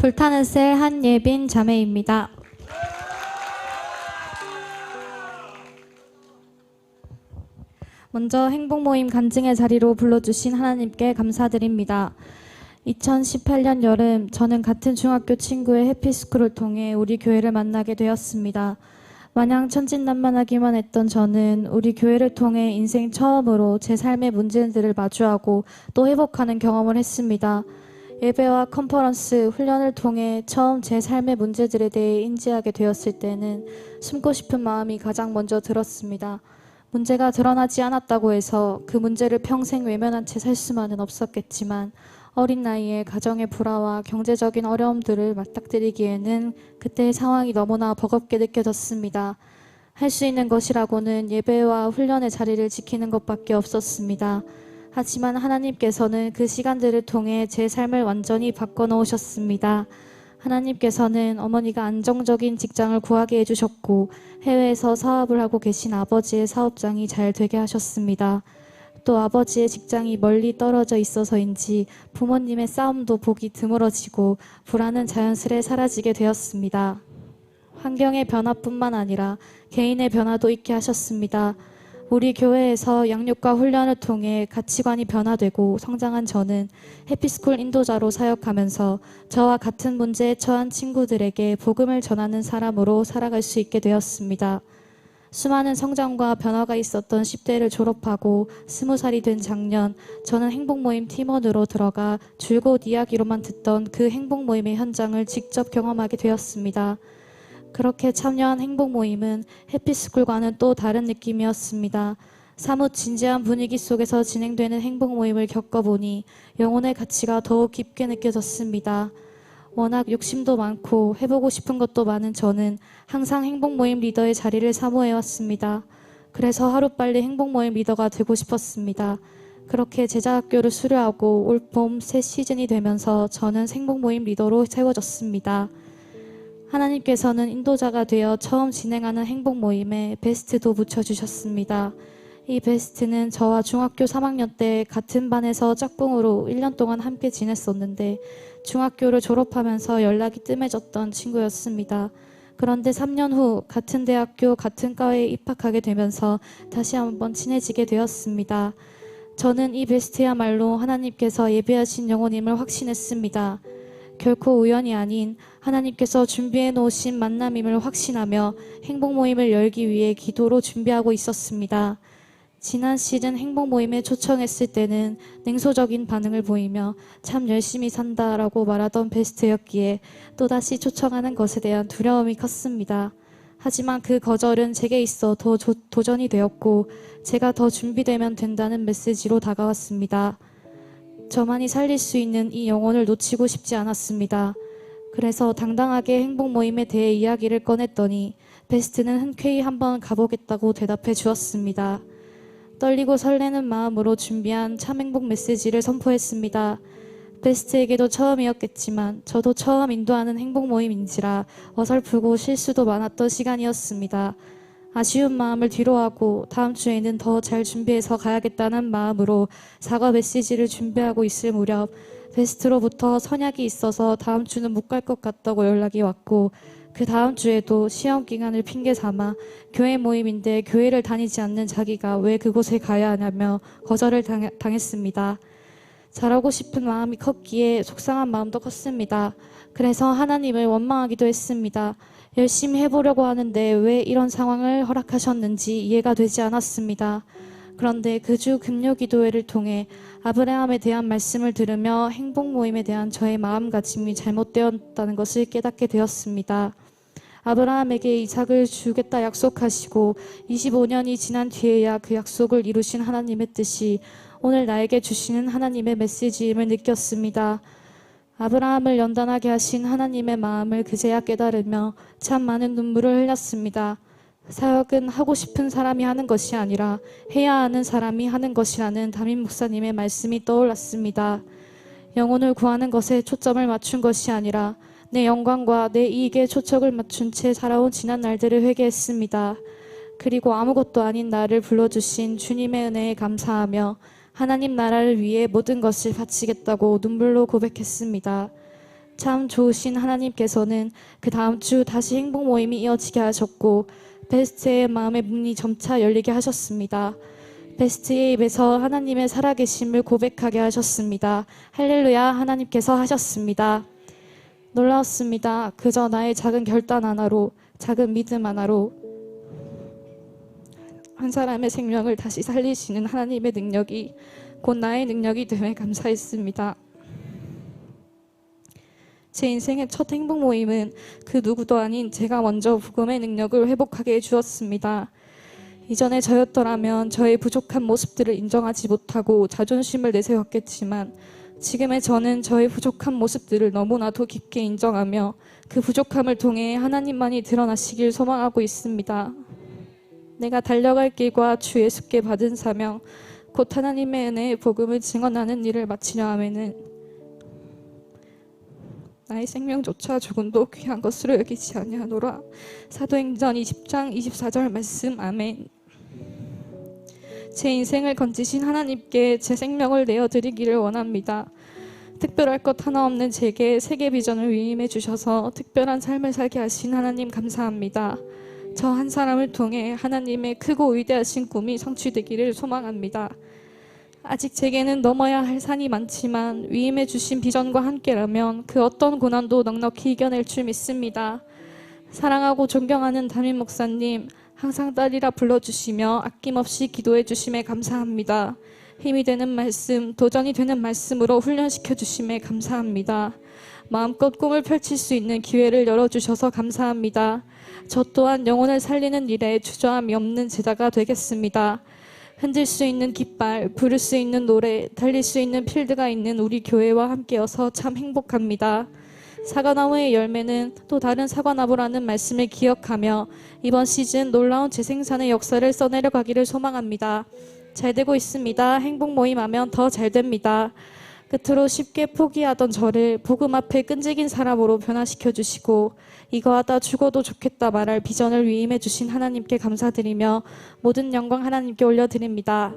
불타는 셀 한예빈 자매입니다. 먼저 행복모임 간증의 자리로 불러주신 하나님께 감사드립니다. 2018년 여름 저는 같은 중학교 친구의 해피스쿨을 통해 우리 교회를 만나게 되었습니다. 마냥 천진난만하기만 했던 저는 우리 교회를 통해 인생 처음으로 제 삶의 문제들을 마주하고 또 회복하는 경험을 했습니다. 예배와 컨퍼런스, 훈련을 통해 처음 제 삶의 문제들에 대해 인지하게 되었을 때는 숨고 싶은 마음이 가장 먼저 들었습니다. 문제가 드러나지 않았다고 해서 그 문제를 평생 외면한 채 살 수만은 없었겠지만 어린 나이에 가정의 불화와 경제적인 어려움들을 맞닥뜨리기에는 그때의 상황이 너무나 버겁게 느껴졌습니다. 할 수 있는 것이라고는 예배와 훈련의 자리를 지키는 것밖에 없었습니다. 하지만 하나님께서는 그 시간들을 통해 제 삶을 완전히 바꿔놓으셨습니다. 하나님께서는 어머니가 안정적인 직장을 구하게 해주셨고 해외에서 사업을 하고 계신 아버지의 사업장이 잘 되게 하셨습니다. 또 아버지의 직장이 멀리 떨어져 있어서인지 부모님의 싸움도 보기 드물어지고 불안은 자연스레 사라지게 되었습니다. 환경의 변화뿐만 아니라 개인의 변화도 있게 하셨습니다. 우리 교회에서 양육과 훈련을 통해 가치관이 변화되고 성장한 저는 해피스쿨 인도자로 사역하면서 저와 같은 문제에 처한 친구들에게 복음을 전하는 사람으로 살아갈 수 있게 되었습니다. 수많은 성장과 변화가 있었던 10대를 졸업하고 20살이 된 작년, 저는 행복모임 팀원으로 들어가 줄곧 이야기로만 듣던 그 행복모임의 현장을 직접 경험하게 되었습니다. 그렇게 참여한 행복모임은 해피스쿨과는 또 다른 느낌이었습니다. 사뭇 진지한 분위기 속에서 진행되는 행복모임을 겪어보니 영혼의 가치가 더욱 깊게 느껴졌습니다. 워낙 욕심도 많고 해보고 싶은 것도 많은 저는 항상 행복모임 리더의 자리를 사모해왔습니다. 그래서 하루빨리 행복모임 리더가 되고 싶었습니다. 그렇게 제자학교를 수료하고 올 봄 새 시즌이 되면서 저는 행복모임 리더로 세워졌습니다. 하나님께서는 인도자가 되어 처음 진행하는 행복모임에 베스트도 붙여주셨습니다. 이 베스트는 저와 중학교 3학년 때 같은 반에서 짝꿍으로 1년 동안 함께 지냈었는데 중학교를 졸업하면서 연락이 뜸해졌던 친구였습니다. 그런데 3년 후 같은 대학교 같은 과에 입학하게 되면서 다시 한번 친해지게 되었습니다. 저는 이 베스트야말로 하나님께서 예비하신 영혼임을 확신했습니다. 결코 우연이 아닌 하나님께서 준비해 놓으신 만남임을 확신하며 행복모임을 열기 위해 기도로 준비하고 있었습니다. 지난 시즌 행복모임에 초청했을 때는 냉소적인 반응을 보이며 참 열심히 산다라고 말하던 베스트였기에 또다시 초청하는 것에 대한 두려움이 컸습니다. 하지만 그 거절은 제게 있어 더 도전이 되었고 제가 더 준비되면 된다는 메시지로 다가왔습니다. 저만이 살릴 수 있는 이 영혼을 놓치고 싶지 않았습니다. 그래서 당당하게 행복모임에 대해 이야기를 꺼냈더니 베스트는 흔쾌히 한번 가보겠다고 대답해 주었습니다. 떨리고 설레는 마음으로 준비한 참 행복 메시지를 선포했습니다. 베스트에게도 처음이었겠지만 저도 처음 인도하는 행복모임인지라 어설프고 실수도 많았던 시간이었습니다. 아쉬운 마음을 뒤로하고 다음 주에는 더 잘 준비해서 가야겠다는 마음으로 사과 메시지를 준비하고 있을 무렵 베스트로부터 선약이 있어서 다음 주는 못 갈 것 같다고 연락이 왔고 그 다음 주에도 시험 기간을 핑계 삼아 교회 모임인데 교회를 다니지 않는 자기가 왜 그곳에 가야 하냐며 거절을 당했습니다. 잘하고 싶은 마음이 컸기에 속상한 마음도 컸습니다. 그래서 하나님을 원망하기도 했습니다. 열심히 해보려고 하는데 왜 이런 상황을 허락하셨는지 이해가 되지 않았습니다. 그런데 그 주 금요기도회를 통해 아브라함에 대한 말씀을 들으며 행복모임에 대한 저의 마음가짐이 잘못되었다는 것을 깨닫게 되었습니다. 아브라함에게 이삭을 주겠다 약속하시고 25년이 지난 뒤에야 그 약속을 이루신 하나님의 뜻이 오늘 나에게 주시는 하나님의 메시지임을 느꼈습니다. 아브라함을 연단하게 하신 하나님의 마음을 그제야 깨달으며 참 많은 눈물을 흘렸습니다. 사역은 하고 싶은 사람이 하는 것이 아니라 해야 하는 사람이 하는 것이라는 담임 목사님의 말씀이 떠올랐습니다. 영혼을 구하는 것에 초점을 맞춘 것이 아니라 내 영광과 내 이익에 초점을 맞춘 채 살아온 지난 날들을 회개했습니다. 그리고 아무것도 아닌 나를 불러주신 주님의 은혜에 감사하며 하나님 나라를 위해 모든 것을 바치겠다고 눈물로 고백했습니다. 참 좋으신 하나님께서는 그 다음 주 다시 행복 모임이 이어지게 하셨고 베스트의 마음의 문이 점차 열리게 하셨습니다. 베스트의 입에서 하나님의 살아계심을 고백하게 하셨습니다. 할렐루야, 하나님께서 하셨습니다. 놀라웠습니다. 그저 나의 작은 결단 하나로, 작은 믿음 하나로 한 사람의 생명을 다시 살리시는 하나님의 능력이 곧 나의 능력이 됨에 감사했습니다. 제 인생의 첫 행복 모임은 그 누구도 아닌 제가 먼저 복음의 능력을 회복하게 해주었습니다. 이전에 저였더라면 저의 부족한 모습들을 인정하지 못하고 자존심을 내세웠겠지만 지금의 저는 저의 부족한 모습들을 너무나도 깊게 인정하며 그 부족함을 통해 하나님만이 드러나시길 소망하고 있습니다. 내가 달려갈 길과 주 예수께 받은 사명, 곧 하나님의 은혜의 복음을 증언하는 일을 마치려 하면은 나의 생명조차 조금도 귀한 것으로 여기지 아니하노라. 사도행전 20장 24절 말씀. 아멘. 제 인생을 건지신 하나님께 제 생명을 내어드리기를 원합니다. 특별할 것 하나 없는 제게 세계 비전을 위임해 주셔서 특별한 삶을 살게 하신 하나님 감사합니다. 저 한 사람을 통해 하나님의 크고 위대하신 꿈이 성취되기를 소망합니다. 아직 제게는 넘어야 할 산이 많지만 위임해 주신 비전과 함께라면 그 어떤 고난도 넉넉히 이겨낼 줄 믿습니다. 사랑하고 존경하는 담임 목사님, 항상 딸이라 불러주시며 아낌없이 기도해 주심에 감사합니다. 힘이 되는 말씀, 도전이 되는 말씀으로 훈련시켜 주심에 감사합니다. 마음껏 꿈을 펼칠 수 있는 기회를 열어주셔서 감사합니다. 저 또한 영혼을 살리는 일에 주저함이 없는 제자가 되겠습니다. 흔들 수 있는 깃발, 부를 수 있는 노래, 달릴 수 있는 필드가 있는 우리 교회와 함께여서 참 행복합니다. 사과나무의 열매는 또 다른 사과나무라는 말씀을 기억하며 이번 시즌 놀라운 재생산의 역사를 써내려가기를 소망합니다. 잘 되고 있습니다. 행복 모임하면 더 잘 됩니다. 끝으로 쉽게 포기하던 저를 복음 앞에 끈질긴 사람으로 변화시켜 주시고 이거 하다 죽어도 좋겠다 말할 비전을 위임해 주신 하나님께 감사드리며 모든 영광 하나님께 올려드립니다.